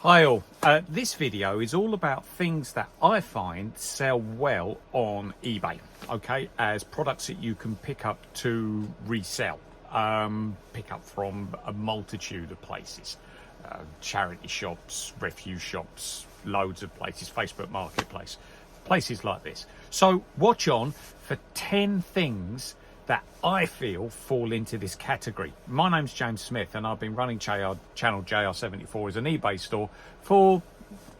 Hi all, this video is all about things that I find sell well on eBay, okay, as products that you can pick up to resell, pick up from a multitude of places, charity shops, refuse shops, loads of places, Facebook Marketplace, places like this. So watch on for 10 things that I feel fall into this category. My name's James Smith and I've been running channel JR74 as an eBay store for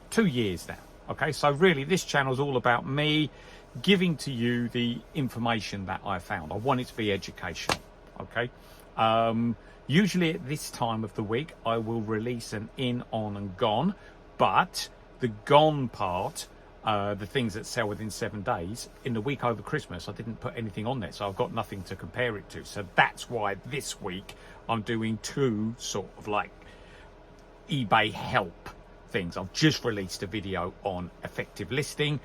2 years now. Okay, so really this channel is all about me giving to you the information that I found. I want it to be educational, okay? Usually at this time of the week, I will release an in, on and gone, but the gone part, the things that sell within 7 days, in the week over Christmas I didn't put anything on there, so I've got nothing to compare it to. So that's why this week I'm doing two sort of like eBay help things. I've just released a video on effective listing.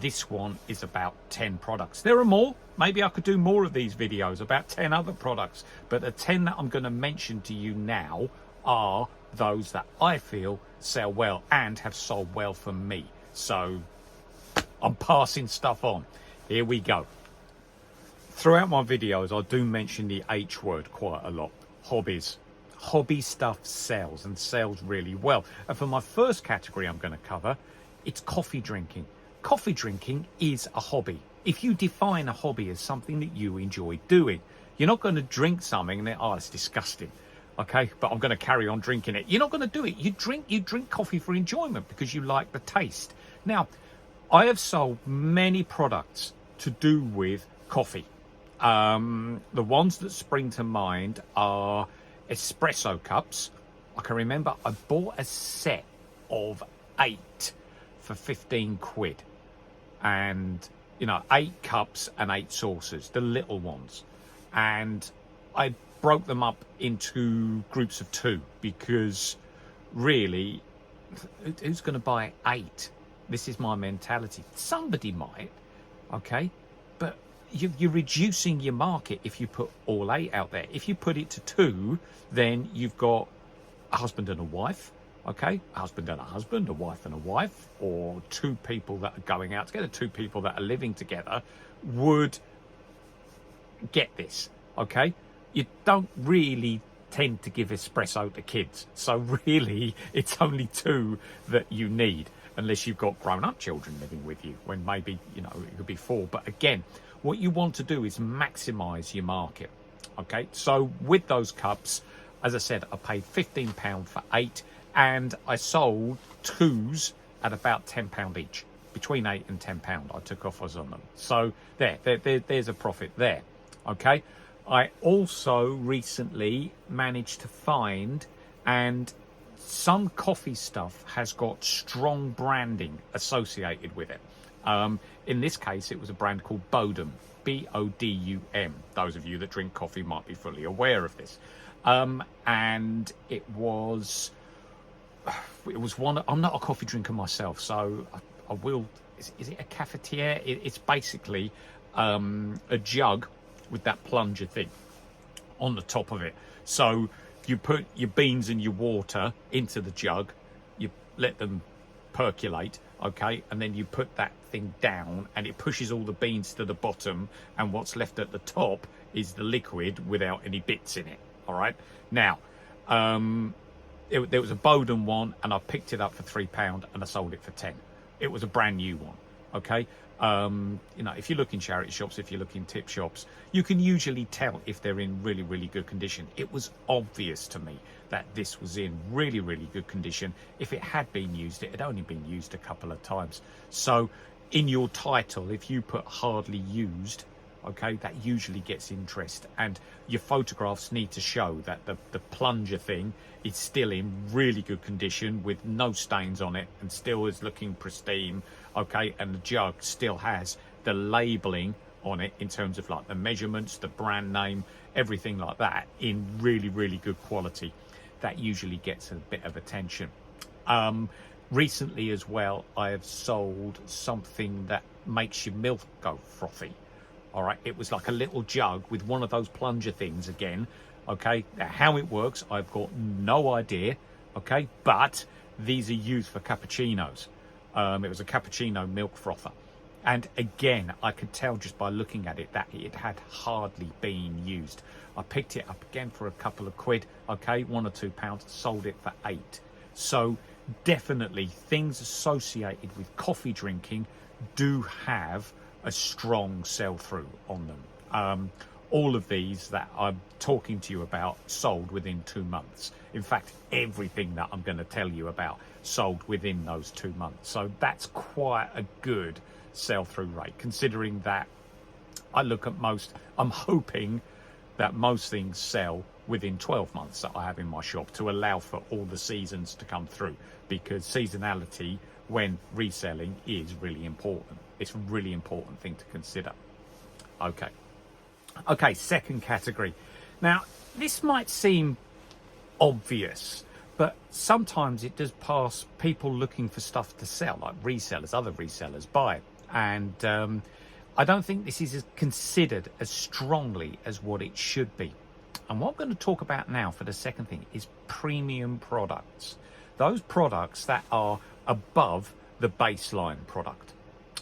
This one is about 10 products. There are more. Maybe I could do more of these videos about 10 other products, but the 10 that I'm going to mention to you now are those that I feel sell well and have sold well for me. So I'm passing stuff on. Here we go. Throughout my videos, I do mention the H word quite a lot. Hobbies. Hobby stuff sells and sells really well. And for my first category I'm going to cover, it's coffee drinking. Coffee drinking is a hobby. If you define a hobby as something that you enjoy doing, you're not going to drink something and then, oh, it's disgusting. Okay, but I'm going to carry on drinking it. You're not going to do it. You drink coffee for enjoyment because you like the taste. Now, I have sold many products to do with coffee. The ones that spring to mind are espresso cups. I can remember I bought a set of 8 for 15 quid. And, you know, 8 cups and 8 saucers, the little ones. And I broke them up into groups of 2 because really, who's going to buy 8? This is my mentality. Somebody might, okay? But you're reducing your market if you put all 8 out there. If you put it to 2, then you've got a husband and a wife, okay? A husband and a husband, a wife and a wife, or 2 people that are going out together, 2 people that are living together would get this, okay? You don't really tend to give espresso to kids. So really, it's only 2 that you need, unless you've got grown-up children living with you, when maybe, you know, it could be 4. But again, what you want to do is maximize your market, okay? So with those cups, as I said, I paid £15 for 8, and I sold 2s at about £10 each, between 8 and £10 I took offers on them. So there's a profit there, okay? I also recently managed to find, and some coffee stuff has got strong branding associated with it. In this case, it was a brand called Bodum, B-O-D-U-M. Those of you that drink coffee might be fully aware of this. And it was one. I'm not a coffee drinker myself, so I will. Is it a cafetiere? It's basically a jug with that plunger thing on the top of it. So you put your beans and your water into the jug, you let them percolate, okay, and then you put that thing down and it pushes all the beans to the bottom, and what's left at the top is the liquid without any bits in it. All right, now there was a Bowden one and I picked it up for £3 and I sold it for 10. It was a brand new one, okay? You know, if you look in charity shops, if you look in tip shops, you can usually tell if they're in really, really good condition. It was obvious to me that this was in really, really good condition. If it had been used, it had only been used a couple of times. So in your title, if you put hardly used, okay, that usually gets interest, and your photographs need to show that the plunger thing is still in really good condition with no stains on it and still is looking pristine, okay, and the jug still has the labeling on it in terms of like the measurements, the brand name, everything like that in really, really good quality. That usually gets a bit of attention. Recently as well, I have sold something that makes your milk go frothy. All right, it was like a little jug with one of those plunger things again, okay? Now, how it works, I've got no idea, okay? But these are used for cappuccinos. It was a cappuccino milk frother. And again, I could tell just by looking at it that it had hardly been used. I picked it up again for a couple of quid, okay, £1 or £2, sold it for 8. So definitely things associated with coffee drinking do have a strong sell-through on them. All of these that I'm talking to you about sold within 2 months. In fact, everything that I'm going to tell you about sold within those 2 months. So that's quite a good sell-through rate, considering that I look at most, I'm hoping that most things sell within 12 months that I have in my shop to allow for all the seasons to come through, because seasonality when reselling is really important. It's a really important thing to consider. Okay, second category. Now, this might seem obvious, but sometimes it does pass people looking for stuff to sell, like resellers, other resellers buy it. And I don't think this is considered as strongly as what it should be. And what I'm going to talk about now for the second thing is premium products. Those products that are above the baseline product.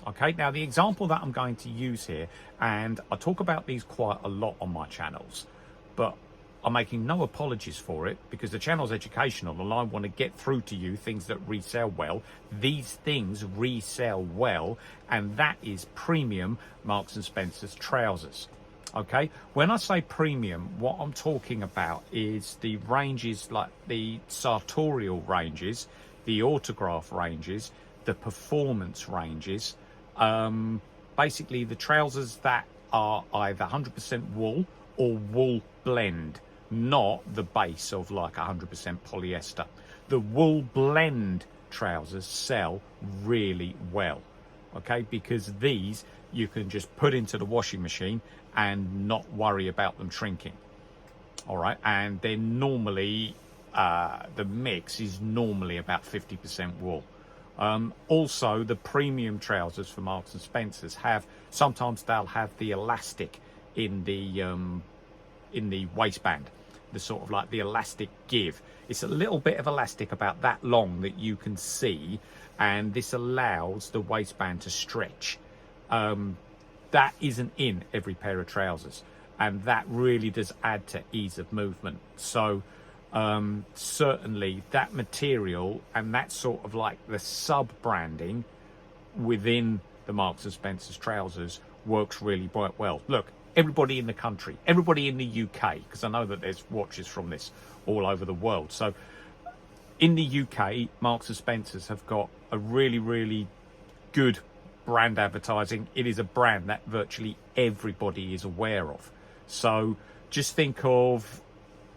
Okay, now the example that I'm going to use here, and I talk about these quite a lot on my channels, but I'm making no apologies for it because the channel's educational and I want to get through to you things that resell well. These things resell well, and that is premium Marks and Spencer's trousers. Okay, when I say premium, what I'm talking about is the ranges like the sartorial ranges, the autograph ranges, the performance ranges, basically the trousers that are either 100% wool or wool blend, not the base of like 100% polyester. The wool blend trousers sell really well, okay, because these you can just put into the washing machine and not worry about them shrinking. All right, and they're normally the mix is normally about 50% wool. Also, the premium trousers for Marks and Spencer's sometimes they'll have the elastic in the waistband, the sort of like the elastic give. It's a little bit of elastic about that long that you can see, and this allows the waistband to stretch. That isn't in every pair of trousers, and that really does add to ease of movement. So certainly that material and that sort of like the sub branding within the Marks and Spencer's trousers works really quite well. Look, everybody in the country, everybody in the UK, because I know that there's watchers from this all over the world. So in the UK, Marks and Spencer's have got a really, really good brand advertising. It is a brand that virtually everybody is aware of. So just think of,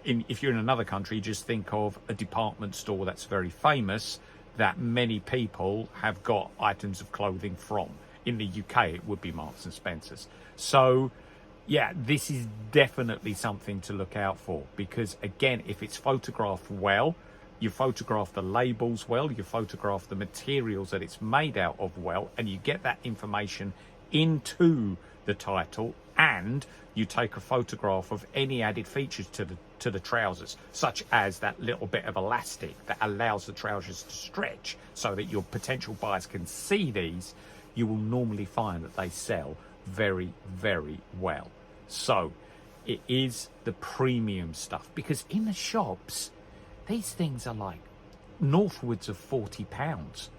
if you're in another country, just think of a department store that's very famous that many people have got items of clothing from. In the UK, it would be Marks and Spencer's. So yeah, this is definitely something to look out for, because again, if it's photographed well, you photograph the labels well, you photograph the materials that it's made out of well, and you get that information into the title, and you take a photograph of any added features to the trousers, such as that little bit of elastic that allows the trousers to stretch so that your potential buyers can see these, you will normally find that they sell very, very well. So it is the premium stuff, because in the shops, these things are like northwards of £40,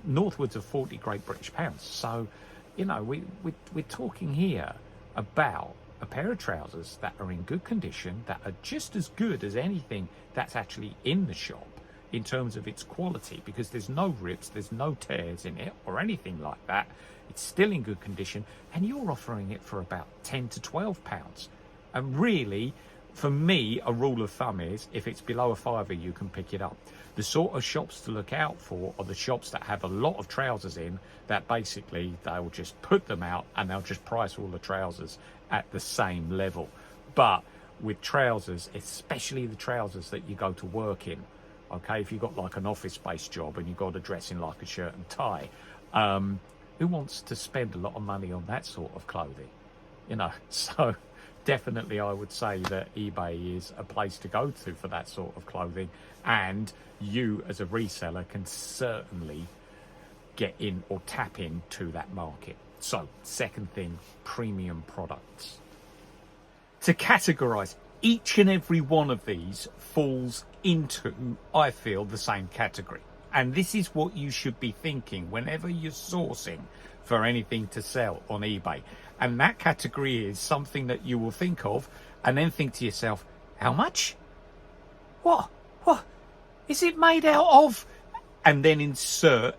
northwards of 40 Great British pounds. So, you know, we're talking here about a pair of trousers that are in good condition, that are just as good as anything that's actually in the shop in terms of its quality, because there's no rips, there's no tears in it or anything like that. It's still in good condition, and you're offering it for about £10 to £12. And really, for me, a rule of thumb is if it's below a £5, you can pick it up. The sort of shops to look out for are the shops that have a lot of trousers in, that basically they'll just put them out and they'll just price all the trousers at the same level. But with trousers, especially the trousers that you go to work in, okay, if you've got like an office-based job and you've got to dress in like a shirt and tie, who wants to spend a lot of money on that sort of clothing? You know, so definitely I would say that eBay is a place to go to for that sort of clothing, and you as a reseller can certainly get in or tap into that market. So second thing, premium products. To categorize, each and every one of these falls into, I feel, the same category. And this is what you should be thinking whenever you're sourcing for anything to sell on eBay. And that category is something that you will think of and then think to yourself, how much? What is it made out of? And then insert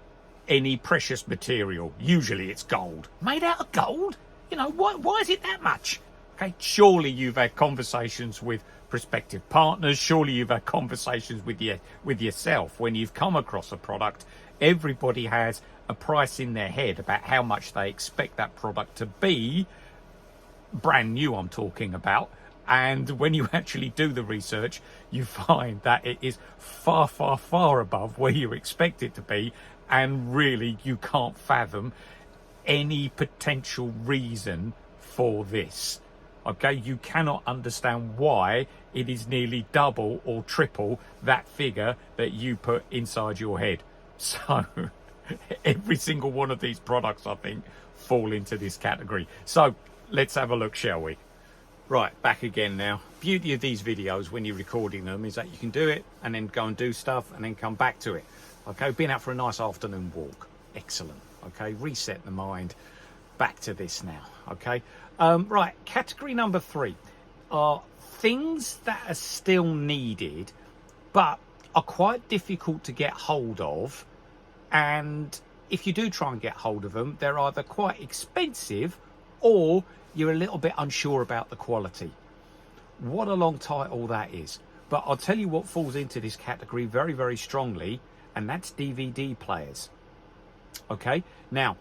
any precious material. Usually it's gold. Made out of gold? You know, why is it that much? Okay, surely you've had conversations with prospective partners. Surely you've had conversations with yourself when you've come across a product. Everybody has a price in their head about how much they expect that product to be. Brand new, I'm talking about. And when you actually do the research, you find that it is far, far, far above where you expect it to be. And really, you can't fathom any potential reason for this. Okay, you cannot understand why it is nearly double or triple that figure that you put inside your head. So every single one of these products, I think, fall into this category. So let's have a look, shall we? Right, back again now. Beauty of these videos when you're recording them is that you can do it and then go and do stuff and then come back to it. Okay, been out for a nice afternoon walk. Excellent. Okay, reset the mind. Back to this now. Okay, right, category number 3 are things that are still needed but are quite difficult to get hold of, and if you do try and get hold of them, they're either quite expensive or you're a little bit unsure about the quality. What a long title that is. But I'll tell you what falls into this category very, very strongly, and that's DVD players. Okay, now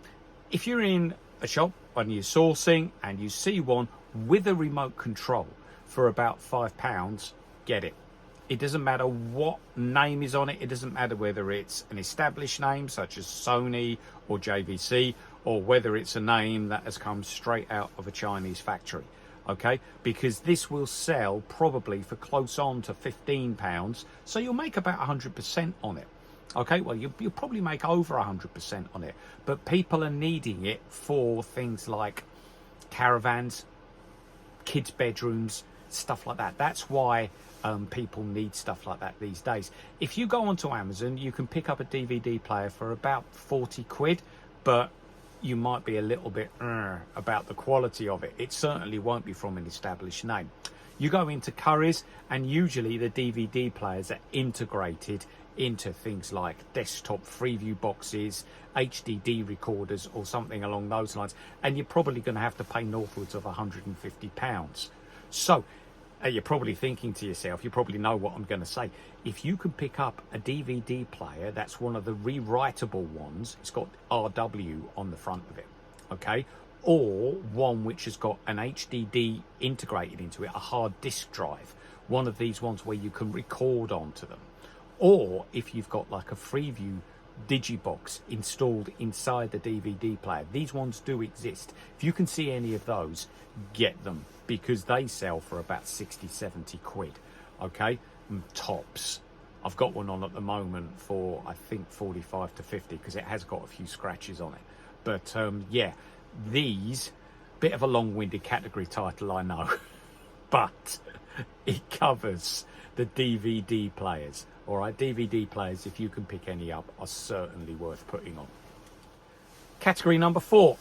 if you're in a shop and you're sourcing and you see one with a remote control for about £5, get it. It doesn't matter what name is on it. It doesn't matter whether it's an established name such as Sony or JVC, or whether it's a name that has come straight out of a Chinese factory. Okay, because this will sell probably for close on to £15, so you'll make about 100% on it. Okay, well, you'll probably make over 100% on it, but people are needing it for things like caravans, kids' bedrooms, stuff like that. That's why people need stuff like that these days. If you go onto Amazon, you can pick up a DVD player for about 40 quid, but you might be a little bit about the quality of it. It certainly won't be from an established name. You go into Currys, and usually the DVD players are integrated into things like desktop Freeview boxes, HDD recorders, or something along those lines, and you're probably going to have to pay northwards of £150. So you're probably thinking to yourself, you probably know what I'm going to say. If you can pick up a DVD player that's one of the rewritable ones, it's got RW on the front of it, okay, or one which has got an HDD integrated into it, a hard disk drive, one of these ones where you can record onto them, or if you've got like a Freeview digibox installed inside the DVD player, these ones do exist. If you can see any of those, get them, because they sell for about 60-70 quid, okay, tops. I've got one on at the moment for I think 45 to 50 because it has got a few scratches on it. But yeah, these, bit of a long-winded category title, I know, but it covers the DVD players. All right, DVD players, if you can pick any up, are certainly worth putting on. Category number 4.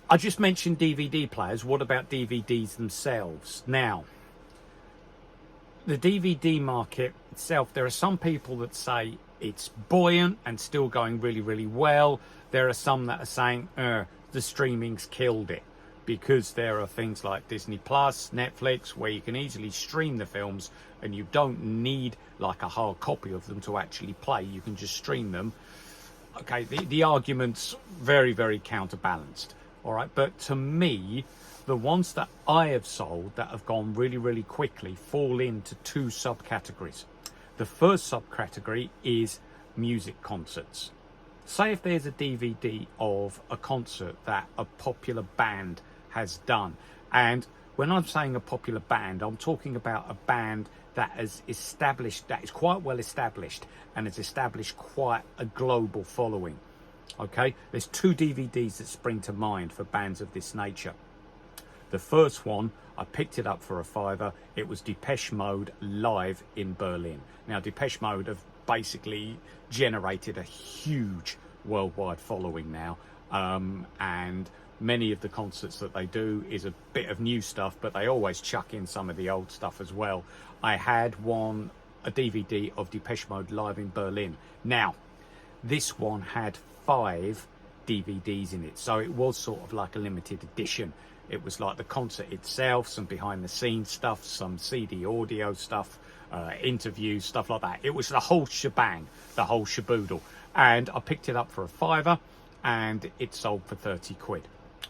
I just mentioned DVD players. What about DVDs themselves? Now, the DVD market itself, there are some people that say it's buoyant and still going really, really well. There are some that are saying the streaming's killed it, because there are things like Disney Plus, Netflix, where you can easily stream the films and you don't need like a hard copy of them to actually play. You can just stream them. Okay, the argument's very, very counterbalanced. All right, but to me, the ones that I have sold that have gone really, really quickly fall into 2 subcategories. The first subcategory is music concerts. Say if there's a DVD of a concert that a popular band has done, and when I'm saying a popular band, I'm talking about a band that is established, that is quite well established and has established quite a global following. Okay, there's 2 DVDs that spring to mind for bands of this nature. The first one, I picked it up for a £5. It was Depeche Mode live in Berlin. Now, Depeche Mode have basically generated a huge worldwide following now, and many of the concerts that they do is a bit of new stuff, but they always chuck in some of the old stuff as well. I had a DVD of Depeche Mode live in Berlin. Now, this one had 5 DVDs in it, so it was sort of like a limited edition. It was like the concert itself, some behind the scenes stuff, some CD audio stuff, interviews, stuff like that. It was the whole shebang, the whole shaboodle. And I picked it up for a £5 and it sold for 30 quid.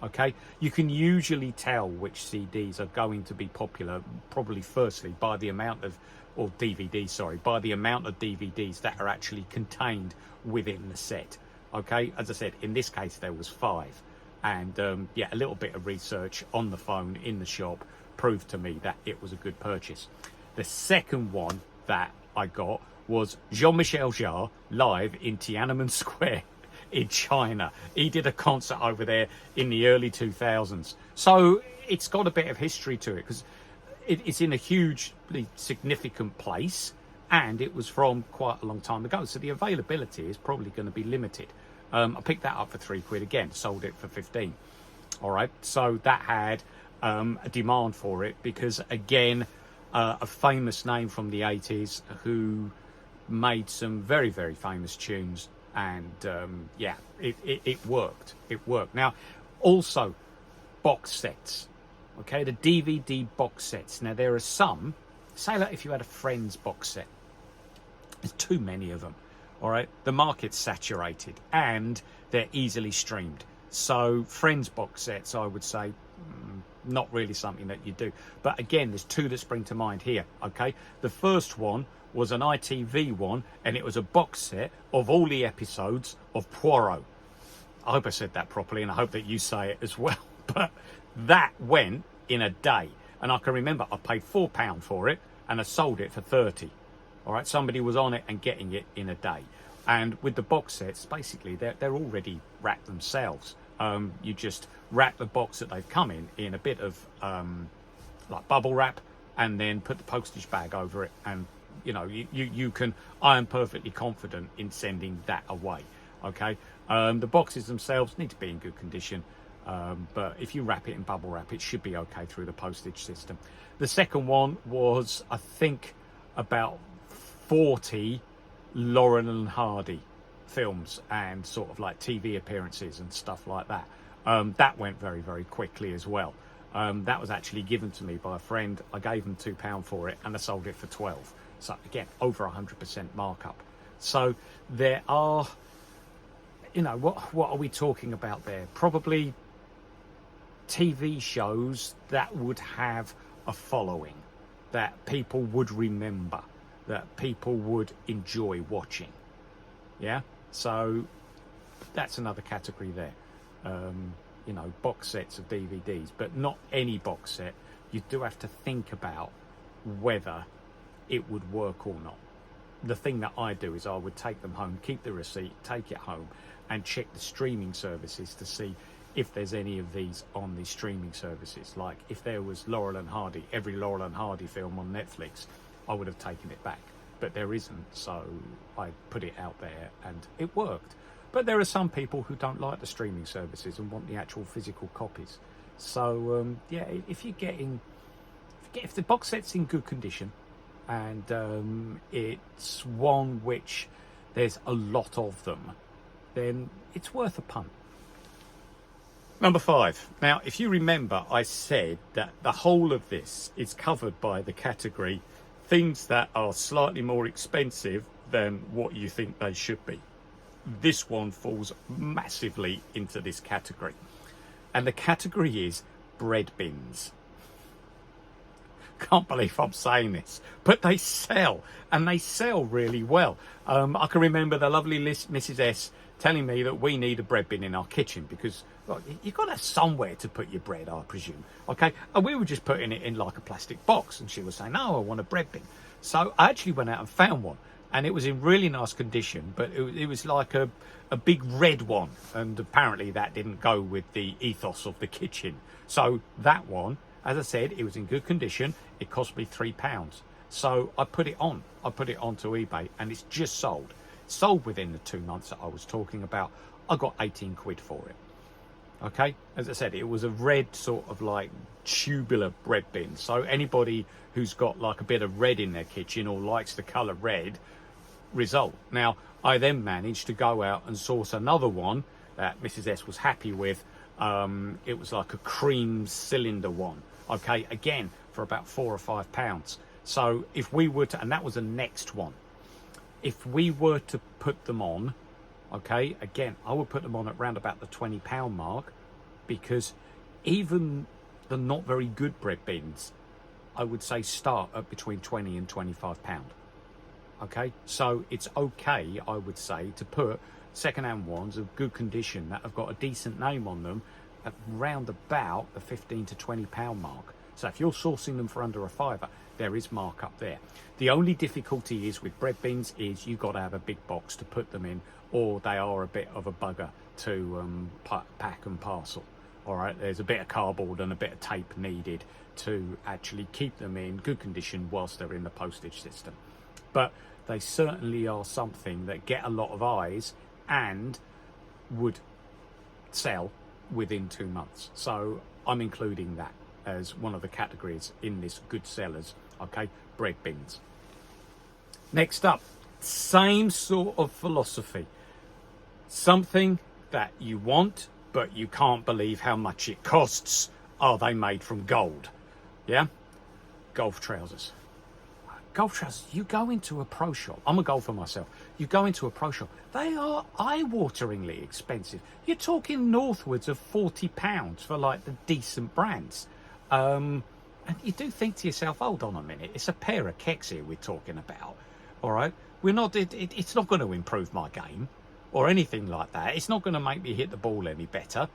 Okay, you can usually tell which CDs are going to be popular, probably firstly by the amount of, or DVDs, sorry, by the amount of DVDs that are actually contained within the set. Okay, as I said, in this case there was 5, and yeah, a little bit of research on the phone in the shop proved to me that it was a good purchase. The second one that I got was Jean-Michel Jarre live in Tiananmen Square in China. He did a concert over there in the early 2000s, so it's got a bit of history to it because it's in a hugely significant place and it was from quite a long time ago, so the availability is probably going to be limited. I picked that up for 3 quid again, sold it for 15. All right, so that had a demand for it because, again, a famous name from the 80s who made some very, very famous tunes, and yeah, it worked. It worked. Now, also box sets. Okay, the DVD box sets. Now, there are some, say like if you had a Friends box set, there's too many of them. All right, the market's saturated and they're easily streamed. So Friends box sets, I would say, not really something that you do. But again, there's 2 that spring to mind here. Okay, the first one was an ITV one, and it was a box set of all the episodes of Poirot. I hope I said that properly, and I hope that you say it as well. But that went in a day, and I can remember I paid £4 for it, and I sold it for 30. All right, somebody was on it and getting it in a day. And with the box sets, basically, they're already wrapped themselves. You just wrap the box that they've come in a bit of like bubble wrap, and then put the postage bag over it, and you know, you can, I am perfectly confident in sending that away. Okay, the boxes themselves need to be in good condition, but if you wrap it in bubble wrap, it should be okay through the postage system. The second one was, I think, about 40 Laurel and Hardy films and sort of like TV appearances and stuff like that. That went very, very quickly as well. That was actually given to me by a friend. I gave him £2 for it and I sold it for 12. So again, over 100% markup. So there are, you know, what are we talking about there? Probably TV shows that would have a following, that people would remember, that people would enjoy watching. Yeah, so that's another category there. You know, box sets of DVDs, but not any box set. You do have to think about whether it would work or not. The thing that I do is I would take them home, keep the receipt, take it home, and check the streaming services to see if there's any of these on the streaming services. Like if there was Laurel and Hardy, every Laurel and Hardy film on Netflix, I would have taken it back, but there isn't, so I put it out there and it worked. But there are some people who don't like the streaming services and want the actual physical copies. So yeah, if the box set's in good condition and it's one which there's a lot of them, then it's worth a punt. Number 5. Now, if you remember, I said that the whole of this is covered by the category things that are slightly more expensive than what you think they should be. This one falls massively into this category. And the category is bread bins. can't believe I'm saying this, but they sell, and they sell really well. I can remember the lovely Mrs. S telling me that we need a bread bin in our kitchen because, well, you've got to have somewhere to put your bread, I presume. Okay, and we were just putting it in like a plastic box, and she was saying, no, I want a bread bin. So I actually went out and found one, and it was in really nice condition, but it was like a big red one, and apparently that didn't go with the ethos of the kitchen. So that one, as I said, it was in good condition. It cost me £3. So I put it on. I put it onto eBay, and it's just sold. Sold within the 2 months that I was talking about. I got 18 quid for it. Okay, as I said, it was a red sort of like tubular bread bin. So anybody who's got like a bit of red in their kitchen or likes the colour red, result. Now, I then managed to go out and source another one that Mrs. S was happy with. It was like a cream cylinder one. Okay, again, for about £4 or £5. So if we were to, and that was the next one, if we were to put them on, okay, again, I would put them on at round about the £20 mark, because even the not very good bread bins, I would say start at between £20 and £25. Okay, so it's okay, I would say, to put second-hand ones of good condition that have got a decent name on them at round about the £15 to £20 mark. So if you're sourcing them for under a fiver, there is markup there. The only difficulty is with bread bins is you've got to have a big box to put them in, or they are a bit of a bugger to pack and parcel. All right, there's a bit of cardboard and a bit of tape needed to actually keep them in good condition whilst they're in the postage system. But they certainly are something that get a lot of eyes and would sell within 2 months. So I'm including that as one of the categories in this good sellers. Okay, bread bins. Next up, same sort of philosophy. Something that you want, but you can't believe how much it costs. Are they made from gold? Yeah? Golf trousers. Golf trousers, you go into a pro shop. I'm a golfer myself. You go into a pro shop. They are eye-wateringly expensive. You're talking northwards of £40 for like the decent brands. And you do think to yourself, hold on a minute, it's a pair of kecks here we're talking about. All right? We're not. It's not going to improve my game or anything like that. It's not going to make me hit the ball any better.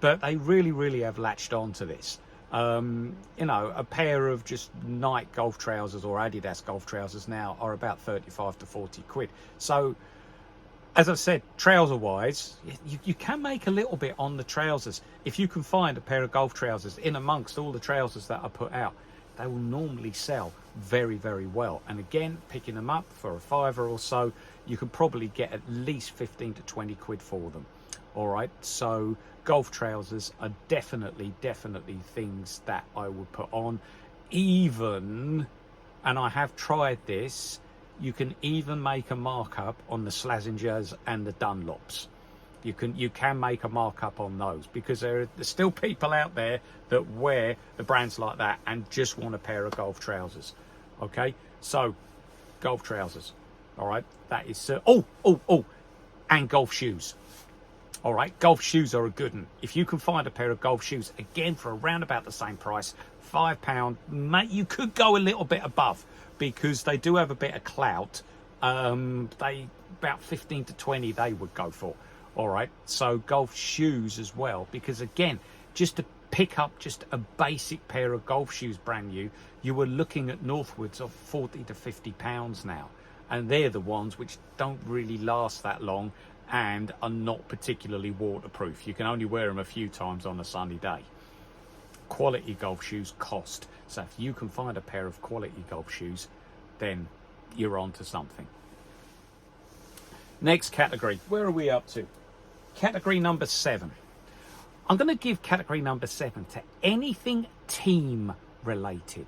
But they really, really have latched on to this. You know, a pair of just Nike golf trousers or Adidas golf trousers now are about 35 to 40 quid. So, as I've said, trouser wise, you can make a little bit on the trousers. If you can find a pair of golf trousers in amongst all the trousers that I put out, they will normally sell very, very well. And again, picking them up for a fiver or so, you can probably get at least 15 to 20 quid for them. All right, so golf trousers are definitely things that I would put on. Even, and I have tried this, you can even make a markup on the Slazengers and the Dunlops. You can make a markup on those, because there's still people out there that wear the brands like that and just want a pair of golf trousers. Okay, so golf trousers. All right, that is and golf shoes. All right, golf shoes are a good one. If you can find a pair of golf shoes, again, for around about the same price, £5, mate, you could go a little bit above, because they do have a bit of clout. They about 15 to 20 they would go for. All right, so golf shoes as well, because again, just to pick up just a basic pair of golf shoes brand new, you were looking at northwards of 40 to 50 pounds now, and they're the ones which don't really last that long and are not particularly waterproof. You can only wear them a few times on a sunny day. Quality golf shoes cost. So if you can find a pair of quality golf shoes, then you're on to something. Next category. Where are we up to? Category number 7. I'm going to give category number 7 to anything team related.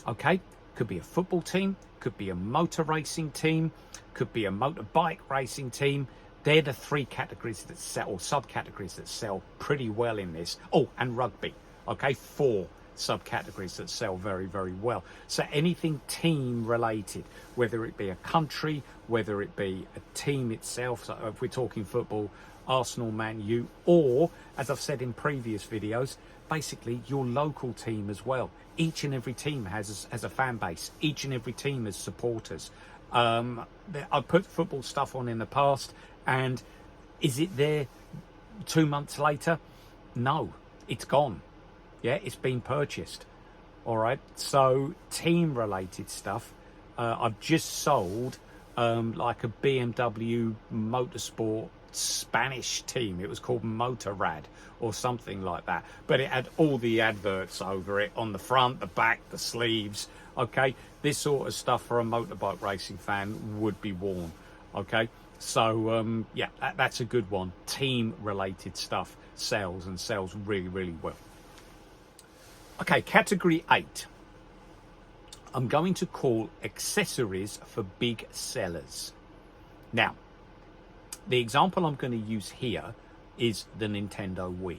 Okay? Could be a football team, could be a motor racing team, could be a motorbike racing team. They're the 3 categories that sell, or subcategories that sell pretty well in this. Oh, and rugby. Okay, 4. subcategories that sell very, very well. So anything team related, whether it be a country, whether it be a team itself, so if we're talking football, Arsenal, Man U, or, as I've said in previous videos, basically your local team as well. Each and every team has a fan base. Each and every team has supporters. I've put football stuff on in the past, and is it there 2 months later? No, it's gone. Yeah, it's been purchased. All right. So team related stuff. I've just sold like a BMW Motorsport Spanish team. It was called Motorrad or something like that, but it had all the adverts over it on the front, the back, the sleeves. Okay, this sort of stuff for a motorbike racing fan would be worn. Okay, so yeah, that's a good one. Team related stuff sells, and sells really, really well. Okay, category 8 I'm going to call accessories for big sellers. Now, the example I'm going to use here is the Nintendo Wii.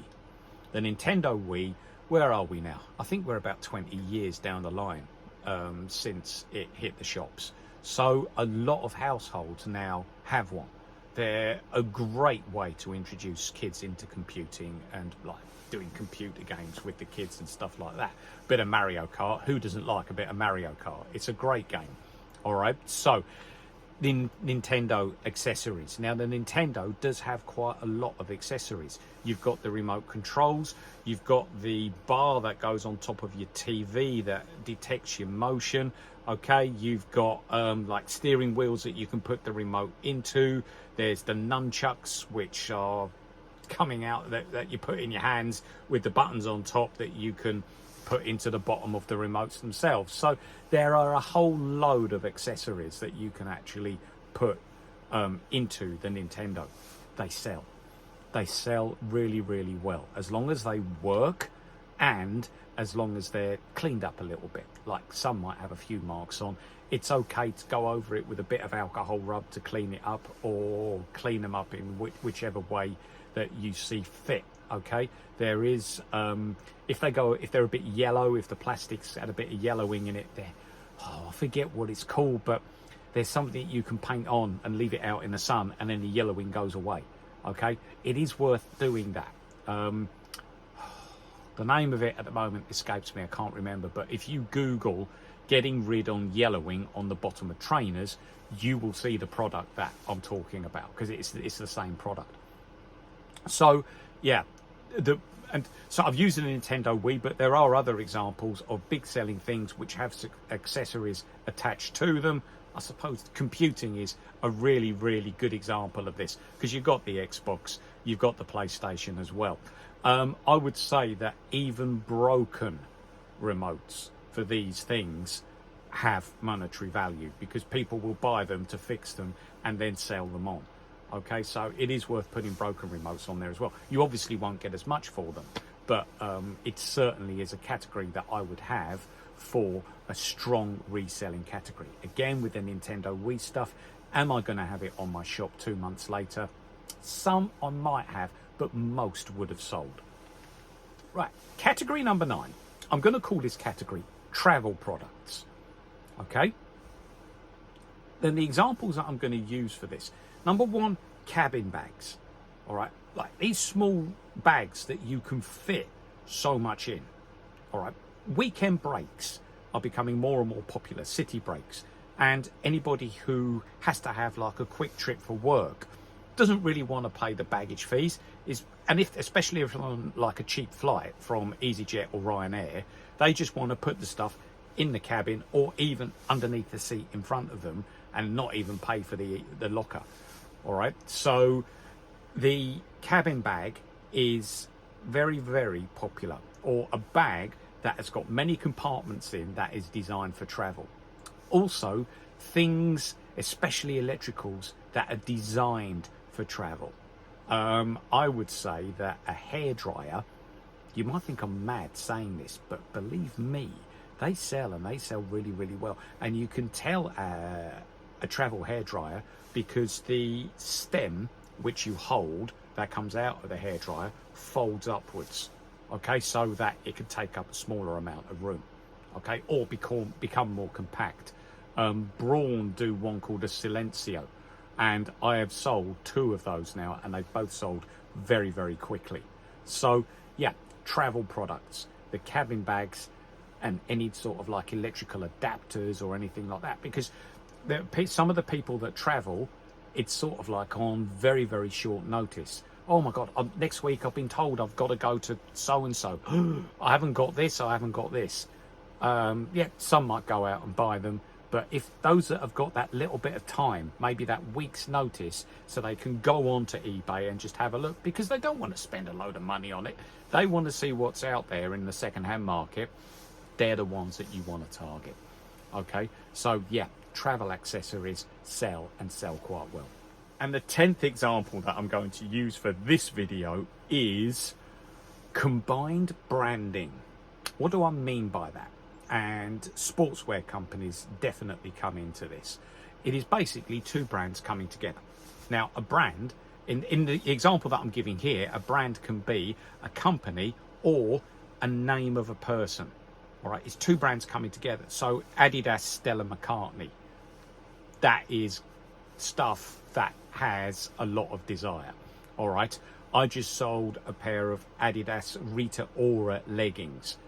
The Nintendo Wii, where are we now? I think we're about 20 years down the line since it hit the shops. So a lot of households now have one. They're a great way to introduce kids into computing and like doing computer games with the kids and stuff like that. Bit of Mario Kart. Who doesn't like a bit of Mario Kart? It's a great game. All right. So the Nintendo accessories. Now, the Nintendo does have quite a lot of accessories. You've got the remote controls. You've got the bar that goes on top of your TV that detects your motion. Okay, you've got like steering wheels that you can put the remote into. There's the nunchucks, which are coming out that you put in your hands with the buttons on top that you can put into the bottom of the remotes themselves. So there are a whole load of accessories that you can actually put into the Nintendo. They sell really, really well, as long as they work and as long as they're cleaned up a little bit. Like some might have a few marks on. It's okay to go over it with a bit of alcohol rub to clean it up, or clean them up in whichever way that you see fit. Okay, there is if they're a bit yellow, if the plastic's had a bit of yellowing in it, I forget what it's called, but there's something you can paint on and leave it out in the sun, and then the yellowing goes away. Okay, it is worth doing that. The name of it at the moment escapes me. I can't remember, but if you Google getting rid on yellowing on the bottom of trainers, you will see the product that I'm talking about, because it's the same product. So yeah, so I've used the Nintendo Wii, but there are other examples of big selling things which have accessories attached to them. I suppose computing is a really, really good example of this, because you've got the Xbox, you've got the PlayStation as well. I would say that even broken remotes for these things have monetary value, because people will buy them to fix them and then sell them on. Okay, so it is worth putting broken remotes on there as well. You obviously won't get as much for them, but it certainly is a category that I would have for a strong reselling category. Again, with the Nintendo Wii stuff, am I going to have it on my shop 2 months later? Some I might have, but most would have sold. Right, category number 9. I'm going to call this category travel products. Okay? Then the examples that I'm going to use for this. Number 1, cabin bags. All right, like these small bags that you can fit so much in. All right, weekend breaks are becoming more and more popular, city breaks. And anybody who has to have like a quick trip for work doesn't really want to pay the baggage fees. Especially if on like a cheap flight from EasyJet or Ryanair, they just want to put the stuff in the cabin or even underneath the seat in front of them and not even pay for the locker. All right, so the cabin bag is very, very popular, or a bag that has got many compartments in that is designed for travel. Also, things, especially electricals, that are designed for travel. I would say that a hairdryer, you might think I'm mad saying this, but believe me, they sell, and they sell really, really well. And you can tell a travel hairdryer because the stem which you hold that comes out of the hairdryer folds upwards. okay, so that it can take up a smaller amount of room, okay, or become more compact. Braun do one called a Silencio, and I have sold 2 of those now, and they've both sold very, very quickly. So yeah, travel products, the cabin bags, and any sort of like electrical adapters or anything like that, because some of the people that travel, it's sort of like on very, very short notice. Oh my God, next week I've been told I've got to go to so-and-so. I haven't got this, I haven't got this. Yeah, some might go out and buy them, but if those that have got that little bit of time, maybe that week's notice, so they can go on to eBay and just have a look, because they don't want to spend a load of money on it. They want to see what's out there in the second-hand market. They're the ones that you want to target. Okay, so yeah, travel accessories sell and sell quite well. And the 10th example that I'm going to use for this video is combined branding. What do I mean by that? And sportswear companies definitely come into this. It is basically 2 brands coming together. Now, a brand, in the example that I'm giving here, a brand can be a company or a name of a person. All right, it's 2 brands coming together. So Adidas, Stella McCartney, that is stuff that has a lot of desire. All right, I just sold a pair of Adidas Rita Ora leggings,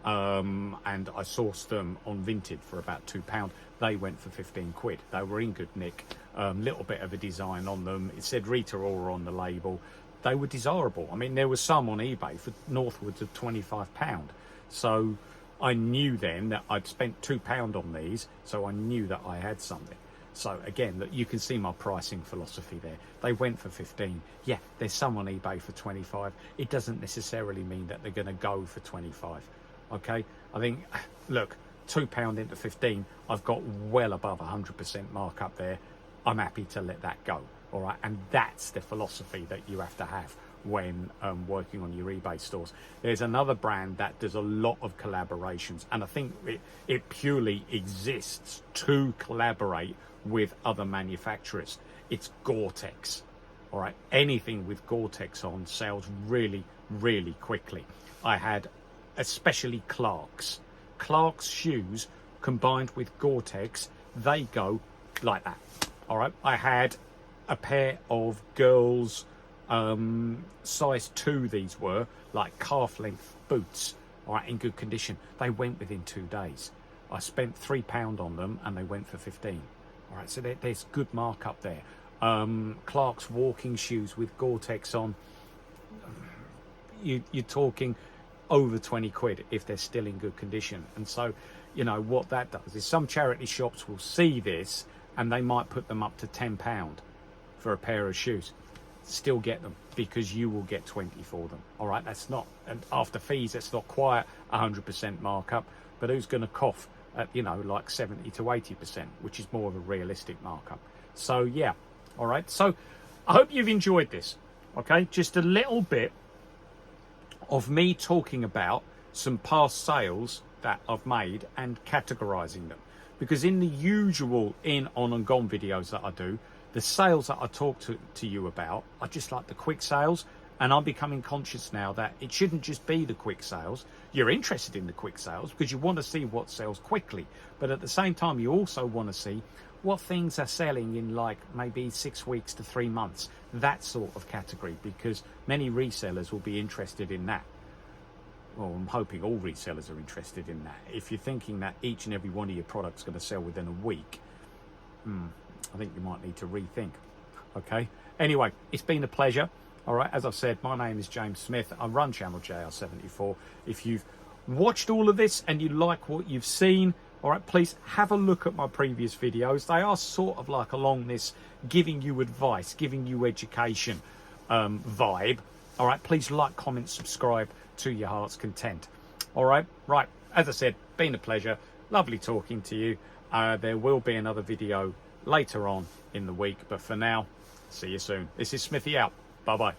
and I sourced them on Vinted for about £2. They went for 15 quid. They were in good nick. Little bit of a design on them. It said Rita Ora on the label. They were desirable. I mean, there was some on eBay for northwards of £25. So I knew then that I'd spent £2 on these, so I knew that I had something. So again, you can see my pricing philosophy there. They went for 15. Yeah, there's some on eBay for 25. It doesn't necessarily mean that they're going to go for 25. Okay, I think, look, £2 into 15, I've got well above 100% markup there. I'm happy to let that go. All right, and that's the philosophy that you have to have when working on your eBay stores. There's another brand that does a lot of collaborations, and I think it purely exists to collaborate with other manufacturers. It's Gore-Tex. All right, anything with Gore-Tex on sells really, really quickly. I had especially Clark's shoes combined with Gore-Tex, they go like that. All right, I had a pair of girls size 2, these were like calf length boots, all right, in good condition. They went within 2 days. I spent £3 on them and they went for 15. All right, so there's good markup there. Clark's walking shoes with Gore-Tex on, you're talking over 20 quid if they're still in good condition. And so, you know, what that does is some charity shops will see this and they might put them up to £10 for a pair of shoes. Still get them, because you will get 20 for them. All right, that's not, and after fees, that's not quite 100% markup, but who's going to cough at, you know, like 70 to 80%, which is more of a realistic markup. So yeah, all right, so I hope you've enjoyed this. Okay, just a little bit of me talking about some past sales that I've made and categorizing them, because in the usual in, on and gone videos that I do, the sales that I talk to you about are just like the quick sales, and I'm becoming conscious now that it shouldn't just be the quick sales. You're interested in the quick sales because you want to see what sells quickly, but at the same time you also want to see what things are selling in like maybe 6 weeks to 3 months, that sort of category, because many resellers will be interested in that. Well, I'm hoping all resellers are interested in that. If you're thinking that each and every one of your products is going to sell within a week, I think you might need to rethink. Okay, anyway, it's been a pleasure. All right, as I've said, my name is James Smith. I run channel JR74. If you've watched all of this and you like what you've seen, all right, please have a look at my previous videos. They are sort of like along this giving you advice, giving you education vibe. All right, please like, comment, subscribe to your heart's content. All right, right, as I said, been a pleasure. Lovely talking to you. There will be another video later on in the week, but for now, see you soon. This is Smithy out. Bye-bye.